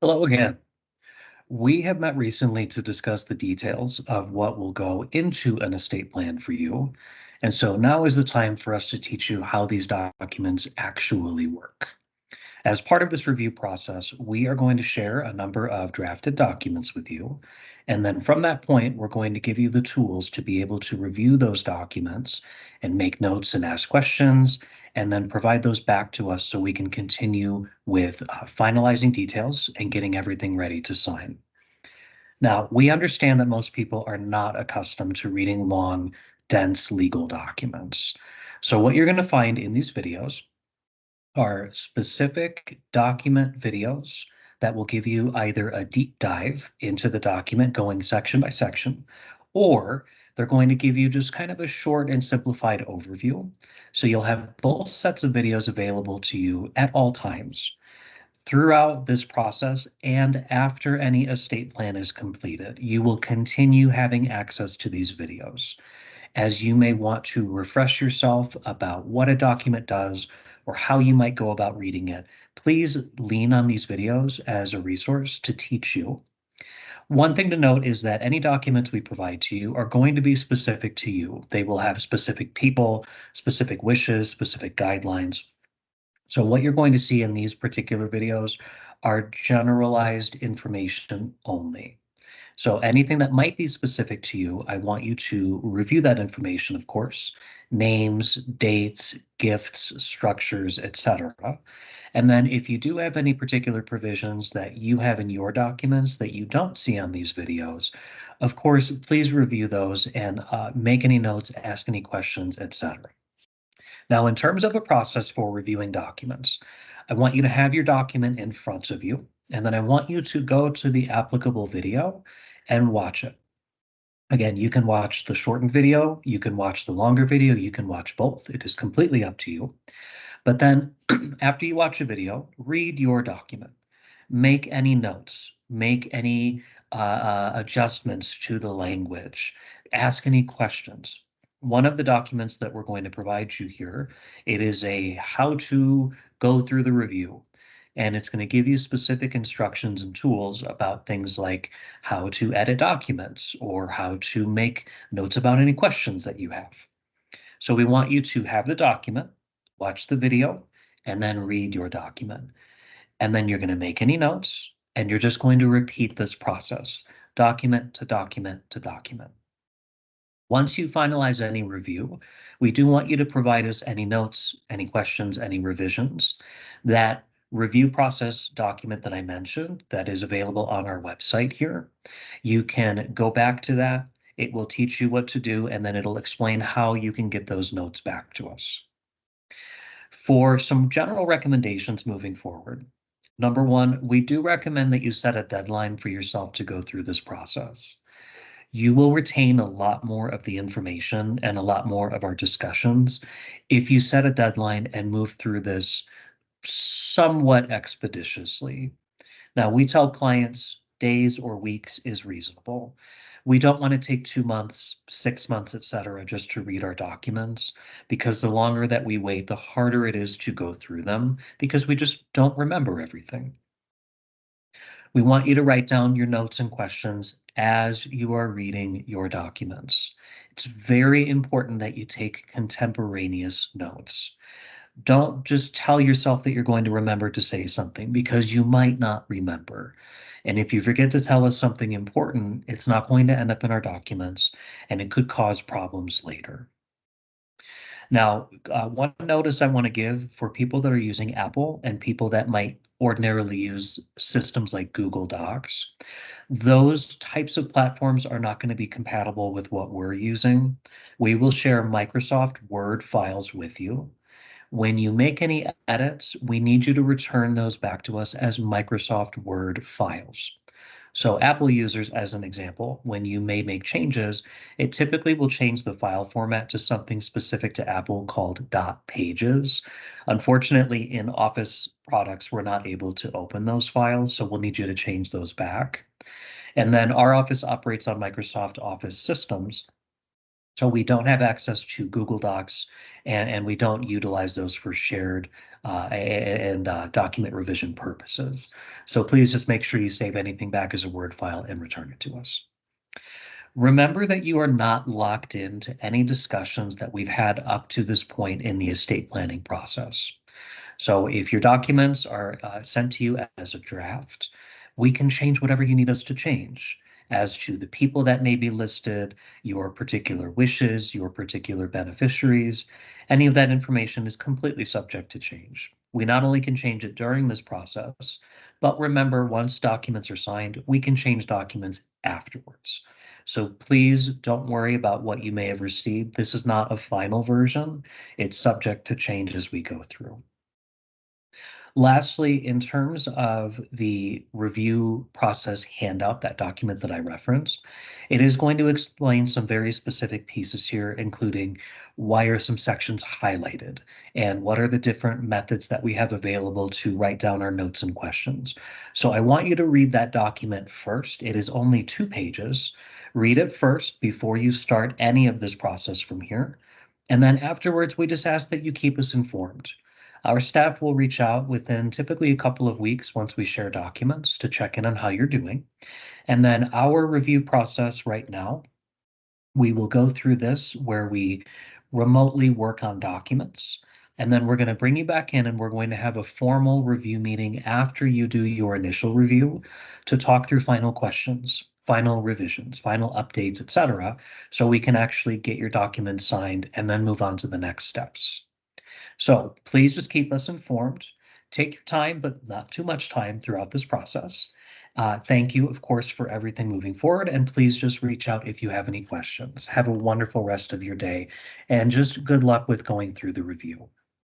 Hello again. We have met recently to discuss the details of what will go into an estate plan for you. And so now is the time for us to teach you how these documents actually work. As part of this review process, we are going to share a number of drafted documents with you. And then from that point, we're going to give you the tools to be able to review those documents and make notes and ask questions, and then provide those back to us so we can continue with finalizing details and getting everything ready to sign. Now, we understand that most people are not accustomed to reading long, dense legal documents. So what you're going to find in these videos are specific document videos that will give you either a deep dive into the document going section by section, or they're going to give you just kind of a short and simplified overview. So you'll have both sets of videos available to you at all times throughout this process and after any estate plan is completed. You will continue having access to these videos as you may want to refresh yourself about what a document does or how you might go about reading it. Please lean on these videos as a resource to teach you. One thing to note is that any documents we provide to you are going to be specific to you. They will have specific people, specific wishes, specific guidelines. So what you're going to see in these particular videos are generalized information only. So anything that might be specific to you, I want you to review that information, of course, names, dates, gifts, structures, etc. And then if you do have any particular provisions that you have in your documents that you don't see on these videos, of course, please review those and make any notes, ask any questions, etc. Now, in terms of a process for reviewing documents, I want you to have your document in front of you, and then I want you to go to the applicable video and watch it. Again, you can watch the shortened video, you can watch the longer video, you can watch both. It is completely up to you. But then after you watch a video, read your document. Make any notes, make any adjustments to the language, ask any questions. One of the documents that we're going to provide you here, it is a how to go through the review. And it's going to give you specific instructions and tools about things like how to edit documents or how to make notes about any questions that you have. So we want you to have the document, watch the video, and then read your document. And then you're going to make any notes, and you're just going to repeat this process, document to document to document. Once you finalize any review, we do want you to provide us any notes, any questions, any revisions. That review process document that I mentioned that is available on our website here, you can go back to that. It will teach you what to do, and then it'll explain how you can get those notes back to us. For some general recommendations moving forward, number one, we do recommend that you set a deadline for yourself to go through this process. You will retain a lot more of the information and a lot more of our discussions if you set a deadline and move through this somewhat expeditiously. Now, we tell clients days or weeks is reasonable. We don't want to take 2 months, 6 months, et cetera, just to read our documents, because the longer that we wait, the harder it is to go through them because we just don't remember everything. We want you to write down your notes and questions as you are reading your documents. It's very important that you take contemporaneous notes. Don't just tell yourself that you're going to remember to say something because you might not remember. And if you forget to tell us something important, it's not going to end up in our documents and it could cause problems later. Now, one notice I want to give for people that are using Apple and people that might ordinarily use systems like Google Docs, those types of platforms are not going to be compatible with what we're using. We will share Microsoft Word files with you. When you make any edits, we need you to return those back to us as Microsoft Word files. So Apple users, as an example, when you may make changes, it typically will change the file format to something specific to Apple called .pages. Unfortunately, in Office products, we're not able to open those files, so we'll need you to change those back. And then our office operates on Microsoft Office systems. So we don't have access to Google Docs, and we don't utilize those for shared and document revision purposes. So please just make sure you save anything back as a Word file and return it to us. Remember that you are not locked into any discussions that we've had up to this point in the estate planning process. So if your documents are sent to you as a draft, we can change whatever you need us to change as to the people that may be listed, your particular wishes, your particular beneficiaries. Any of that information is completely subject to change. We not only can change it during this process, but remember, once documents are signed, we can change documents afterwards. So please don't worry about what you may have received. This is not a final version. It's subject to change as we go through. Lastly, in terms of the review process handout, that document that I referenced, it is going to explain some very specific pieces here, including why are some sections highlighted and what are the different methods that we have available to write down our notes and questions. So I want you to read that document first. It is only 2 pages. Read it first before you start any of this process from here. And then afterwards, we just ask that you keep us informed. Our staff will reach out within typically a couple of weeks once we share documents to check in on how you're doing. And then our review process right now, we will go through this where we remotely work on documents. And then we're going to bring you back in and we're going to have a formal review meeting after you do your initial review to talk through final questions, final revisions, final updates, etc. So we can actually get your documents signed and then move on to the next steps. So please just keep us informed. Take your time, but not too much time throughout this process. Thank you, of course, for everything moving forward. And please just reach out if you have any questions. Have a wonderful rest of your day and just good luck with going through the review.